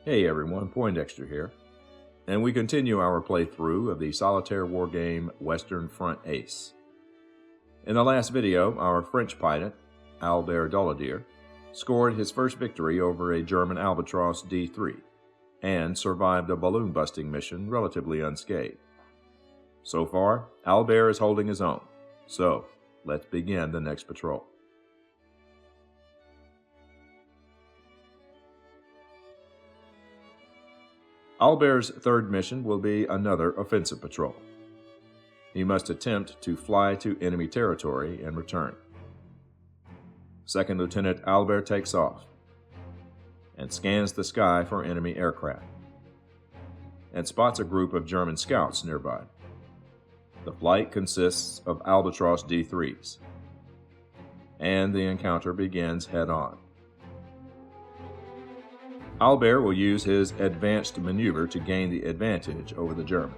Hey everyone, Poindexter here, and we continue our playthrough of the solitaire wargame Western Front Ace. In the last video, our French pilot, Albert Daladier, scored his first victory over a German Albatross D3 and survived a balloon-busting mission relatively unscathed. So far, Albert is holding his own, so let's begin the next patrol. Albert's third mission will be another offensive patrol. He must attempt to fly to enemy territory and return. Second Lieutenant Albert takes off and scans the sky for enemy aircraft and spots a group of German scouts nearby. The flight consists of Albatross D3s, and the encounter begins head-on. Albert will use his advanced maneuver to gain the advantage over the German.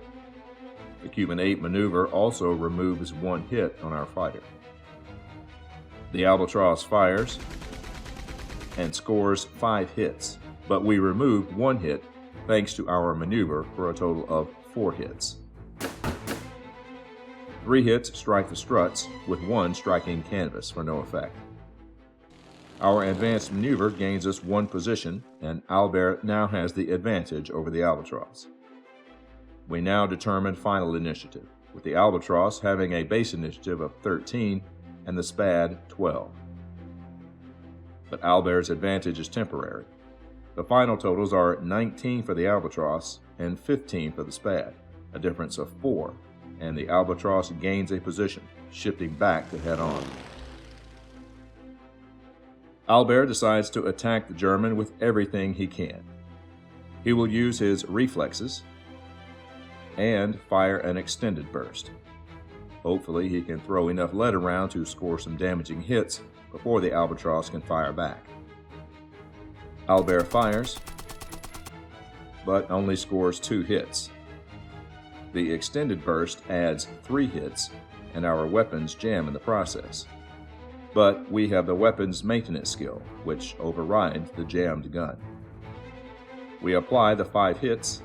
The Cuban 8 maneuver also removes one hit on our fighter. The Albatross fires and scores 5 hits, but we remove one hit thanks to our maneuver for a total of 4 hits. 3 hits strike the struts, with 1 striking canvas for no effect. Our advanced maneuver gains us 1 position, and Albert now has the advantage over the Albatross. We now determine final initiative, with the Albatross having a base initiative of 13 and the SPAD 12. But Albert's advantage is temporary. The final totals are 19 for the Albatross and 15 for the SPAD, a difference of 4, and the Albatross gains a position, shifting back to head-on. Albert decides to attack the German with everything he can. He will use his reflexes and fire an extended burst. Hopefully he can throw enough lead around to score some damaging hits before the Albatross can fire back. Albert fires, but only scores 2 hits. The extended burst adds 3 hits, and our weapons jam in the process. But we have the weapons maintenance skill, which overrides the jammed gun. We apply the 5 hits,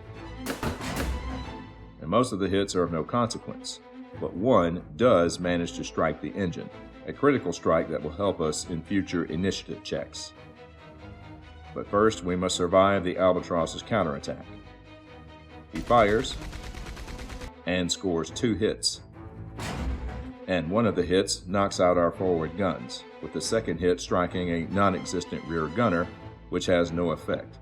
and most of the hits are of no consequence, but 1 does manage to strike the engine, a critical strike that will help us in future initiative checks. But first, we must survive the Albatross's counterattack. He fires and scores 2 hits. And 1 of the hits knocks out our forward guns, with the second hit striking a non-existent rear gunner, which has no effect.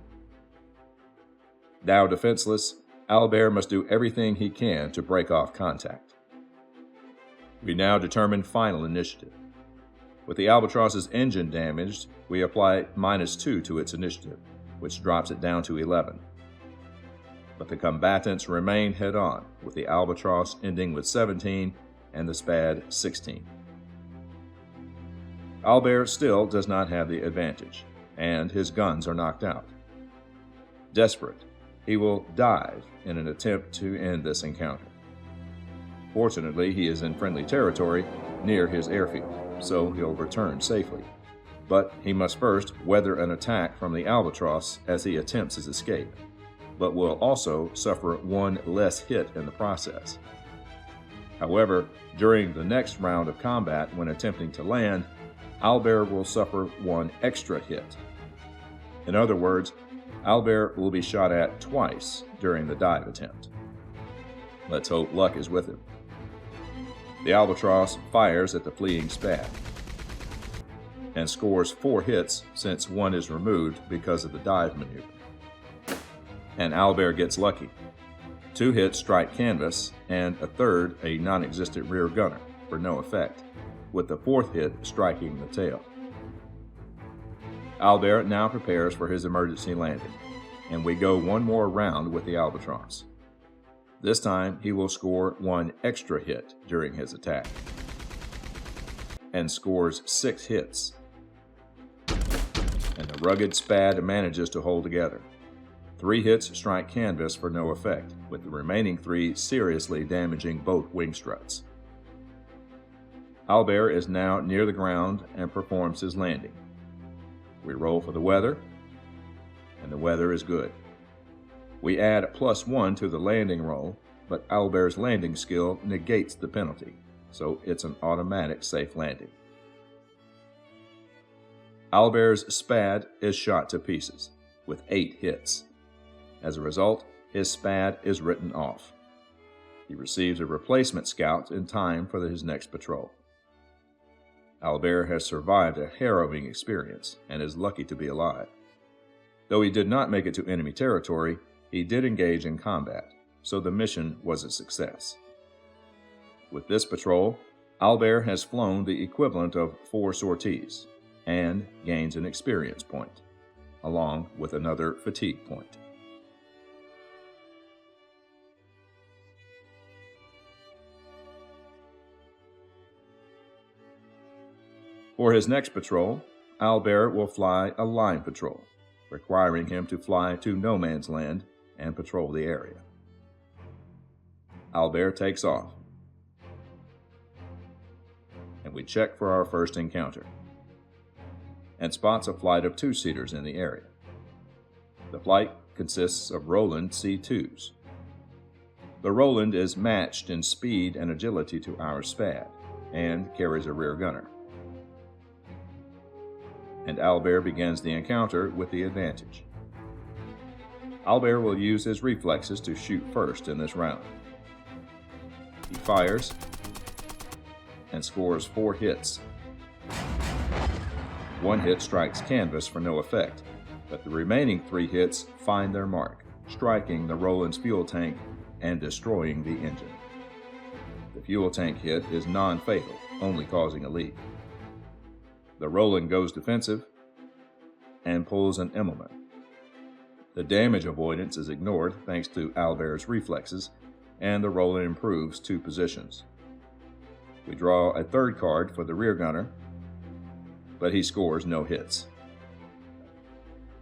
Now defenseless, Albert must do everything he can to break off contact. We now determine final initiative. With the Albatross's engine damaged, we apply -2 to its initiative, which drops it down to 11. But the combatants remain head-on, with the Albatross ending with 17 and the SPAD 16. Albert still does not have the advantage, and his guns are knocked out. Desperate, he will dive in an attempt to end this encounter. Fortunately, he is in friendly territory near his airfield, so he'll return safely. But he must first weather an attack from the Albatross as he attempts his escape, but will also suffer 1 less hit in the process. However, during the next round of combat, when attempting to land, Albert will suffer 1 extra hit. In other words, Albert will be shot at twice during the dive attempt. Let's hope luck is with him. The Albatross fires at the fleeing SPAD and scores 4 hits since 1 is removed because of the dive maneuver. And Albert gets lucky. 2 hits strike canvas, and a third a non-existent rear gunner, for no effect, with the 4th hit striking the tail. Albert now prepares for his emergency landing, and we go 1 more round with the Albatross. This time, he will score 1 extra hit during his attack, and scores 6 hits. And the rugged SPAD manages to hold together. 3 hits strike canvas for no effect, with the remaining 3 seriously damaging both wing struts. Albert is now near the ground and performs his landing. We roll for the weather, and the weather is good. We add +1 to the landing roll, but Owlbear's landing skill negates the penalty, so it's an automatic safe landing. Owlbear's Spad is shot to pieces, with 8 hits. As a result, his Spad is written off. He receives a replacement scout in time for his next patrol. Owlbear has survived a harrowing experience and is lucky to be alive. Though he did not make it to enemy territory, he did engage in combat, so the mission was a success. With this patrol, Owlbear has flown the equivalent of 4 sorties and gains an experience point, along with another fatigue point. For his next patrol, Owlbear will fly a line patrol, requiring him to fly to no man's land and patrol the area. Owlbear takes off, and we check for our first encounter, and spots a flight of 2-seaters in the area. The flight consists of Roland C2s. The Roland is matched in speed and agility to our Spad, and carries a rear gunner. And Owlbear begins the encounter with the advantage. Owlbear will use his reflexes to shoot first in this round. He fires and scores 4 hits. 1 hit strikes canvas for no effect, but the remaining 3 hits find their mark, striking the Roland's fuel tank and destroying the engine. The fuel tank hit is non-fatal, only causing a leak. The Roland goes defensive and pulls an Immelman. The damage avoidance is ignored thanks to Owlbear's reflexes, and the Roland improves 2 positions. We draw a 3rd card for the rear gunner, but he scores no hits.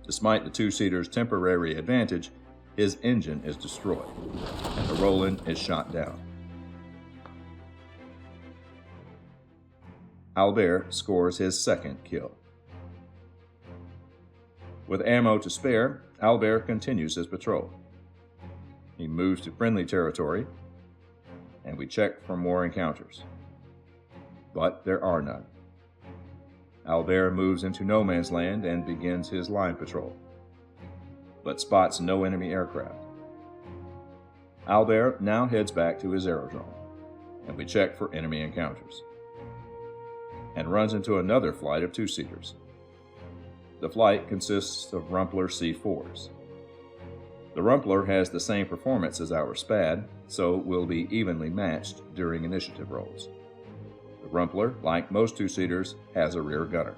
Despite the 2-seater's temporary advantage, his engine is destroyed, and the Roland is shot down. Owlbear scores his 2nd kill. With ammo to spare, Owlbear continues his patrol. He moves to friendly territory, and we check for more encounters. But there are none. Owlbear moves into no man's land and begins his line patrol, but spots no enemy aircraft. Owlbear now heads back to his aerodrome, and we check for enemy encounters, and runs into another flight of 2-seaters. The flight consists of Rumpler C4s. The Rumpler has the same performance as our Spad, so will be evenly matched during initiative rolls. The Rumpler, like most 2-seaters, has a rear gunner.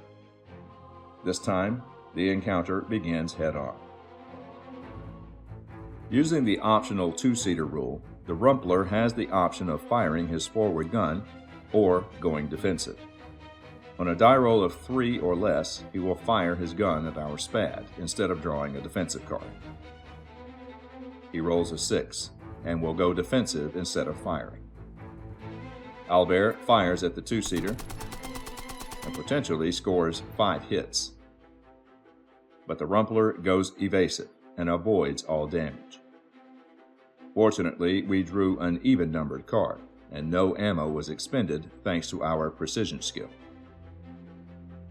This time, the encounter begins head-on. Using the optional 2-seater rule, the Rumpler has the option of firing his forward gun or going defensive. On a die roll of 3 or less, he will fire his gun at our Spad instead of drawing a defensive card. He rolls a 6 and will go defensive instead of firing. Owlbear fires at the 2-seater and potentially scores 5 hits. But the Rumpler goes evasive and avoids all damage. Fortunately, we drew an even-numbered card, and no ammo was expended thanks to our precision skill.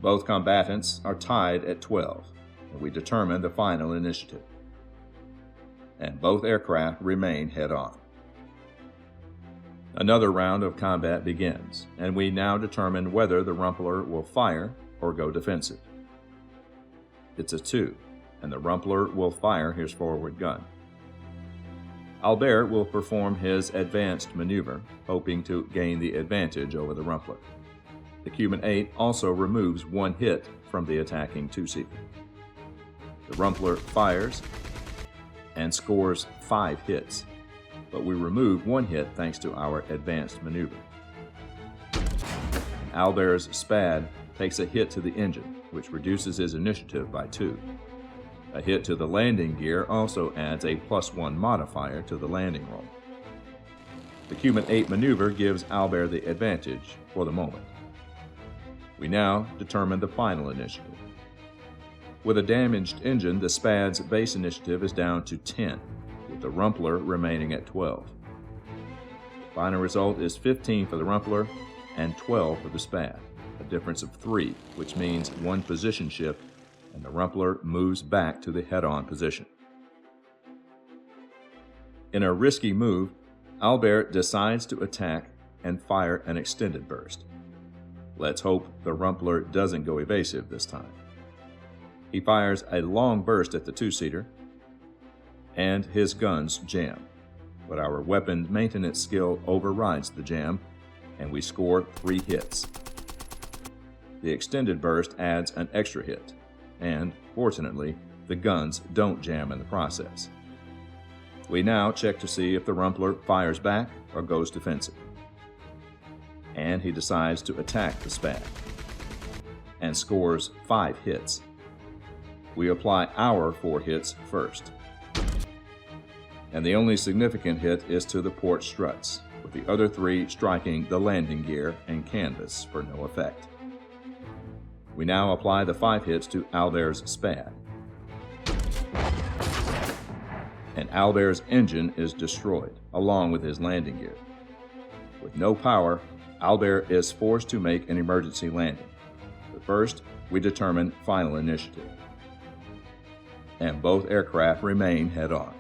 Both combatants are tied at 12, and we determine the final initiative. And both aircraft remain head-on. Another round of combat begins, and we now determine whether the Rumpler will fire or go defensive. It's a 2, and the Rumpler will fire his forward gun. Owlbear will perform his advanced maneuver, hoping to gain the advantage over the Rumpler. The Cuban 8 also removes 1 hit from the attacking 2-seater. The Rumpler fires and scores 5 hits, but we remove 1 hit thanks to our advanced maneuver. Owlbear's Spad takes a hit to the engine, which reduces his initiative by 2. A hit to the landing gear also adds a +1 modifier to the landing roll. The Cuban 8 maneuver gives Owlbear the advantage for the moment. We now determine the final initiative. With a damaged engine, the Spad's base initiative is down to 10, with the Rumpler remaining at 12. The final result is 15 for the Rumpler and 12 for the Spad, a difference of 3, which means 1 position shift, and the Rumpler moves back to the head-on position. In a risky move, Albert decides to attack and fire an extended burst. Let's hope the Rumpler doesn't go evasive this time. He fires a long burst at the two-seater, and his guns jam, but our weapon maintenance skill overrides the jam, and we score 3 hits. The extended burst adds an extra hit, and, fortunately, the guns don't jam in the process. We now check to see if the Rumpler fires back or goes defensive. And he decides to attack the Spad, and scores 5 hits. We apply our 4 hits first. And the only significant hit is to the port struts, with the other 3 striking the landing gear and canvas for no effect. We now apply the 5 hits to Albert's Spad. And Albert's engine is destroyed, along with his landing gear. With no power, Albert is forced to make an emergency landing. But first, we determine final initiative. And both aircraft remain head-on.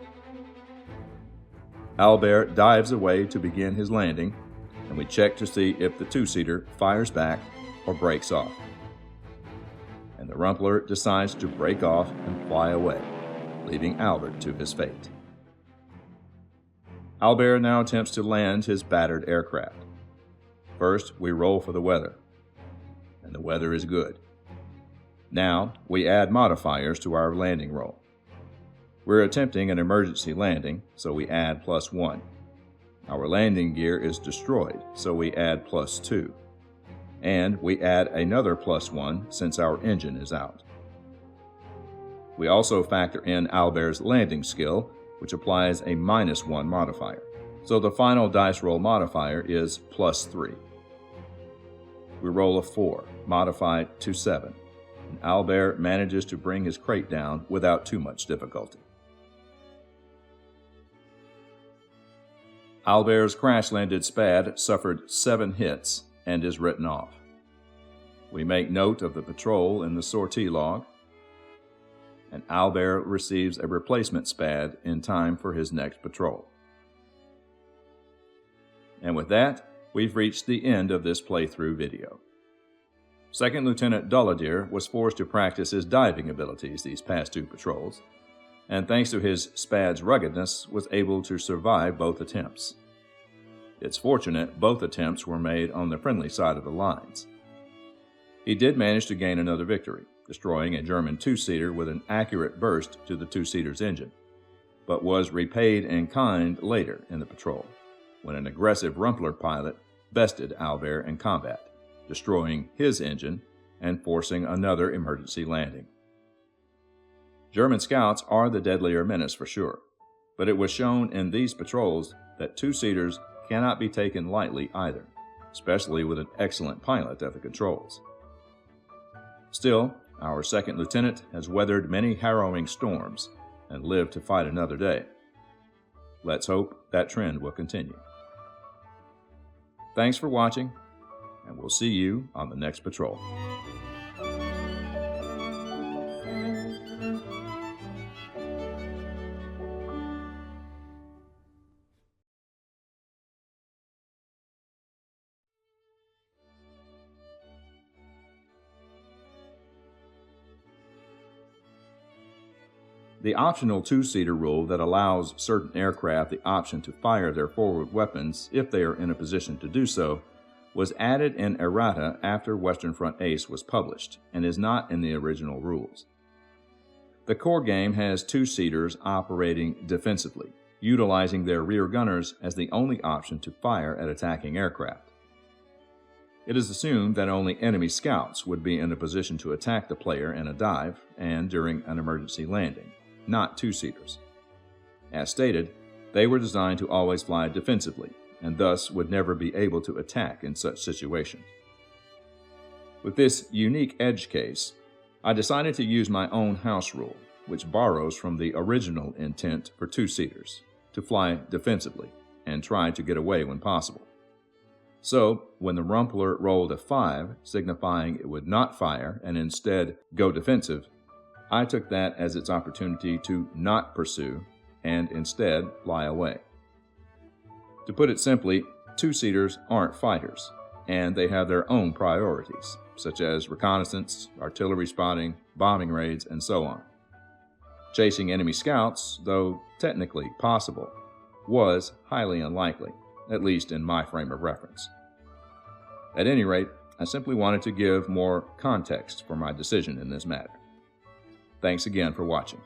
Albert dives away to begin his landing, and we check to see if the two-seater fires back or breaks off. And the Rumpler decides to break off and fly away, leaving Albert to his fate. Albert now attempts to land his battered aircraft. First, we roll for the weather, and the weather is good. Now, we add modifiers to our landing roll. We're attempting an emergency landing, so we add +1. Our landing gear is destroyed, so we add +2. And we add another +1 since our engine is out. We also factor in Albert's landing skill, which applies a -1 modifier. So the final dice roll modifier is +3. We roll a 4, modified to 7, and Albert manages to bring his crate down without too much difficulty. Albert's crash-landed Spad suffered 7 hits and is written off. We make note of the patrol in the sortie log, and Albert receives a replacement Spad in time for his next patrol. And with that, we've reached the end of this playthrough video. Second Lieutenant Daladier was forced to practice his diving abilities these past 2 patrols, and thanks to his Spad's ruggedness, was able to survive both attempts. It's fortunate both attempts were made on the friendly side of the lines. He did manage to gain another victory, destroying a German two-seater with an accurate burst to the two-seater's engine, but was repaid in kind later in the patrol, when an aggressive Rumpler pilot bested Albert in combat, destroying his engine and forcing another emergency landing. German scouts are the deadlier menace for sure, but it was shown in these patrols that two-seaters cannot be taken lightly either, especially with an excellent pilot at the controls. Still, our second lieutenant has weathered many harrowing storms and lived to fight another day. Let's hope that trend will continue. Thanks for watching, and we'll see you on the next patrol. The optional two-seater rule that allows certain aircraft the option to fire their forward weapons if they are in a position to do so was added in errata after Western Front Ace was published and is not in the original rules. The core game has two-seaters operating defensively, utilizing their rear gunners as the only option to fire at attacking aircraft. It is assumed that only enemy scouts would be in a position to attack the player in a dive and during an emergency landing, not two-seaters. As stated, they were designed to always fly defensively, and thus would never be able to attack in such situations. With this unique edge case, I decided to use my own house rule, which borrows from the original intent for two-seaters, to fly defensively and try to get away when possible. So, when the Rumpler rolled a 5, signifying it would not fire and instead go defensive, I took that as its opportunity to not pursue and instead fly away. To put it simply, two-seaters aren't fighters, and they have their own priorities, such as reconnaissance, artillery spotting, bombing raids, and so on. Chasing enemy scouts, though technically possible, was highly unlikely, at least in my frame of reference. At any rate, I simply wanted to give more context for my decision in this matter. Thanks again for watching.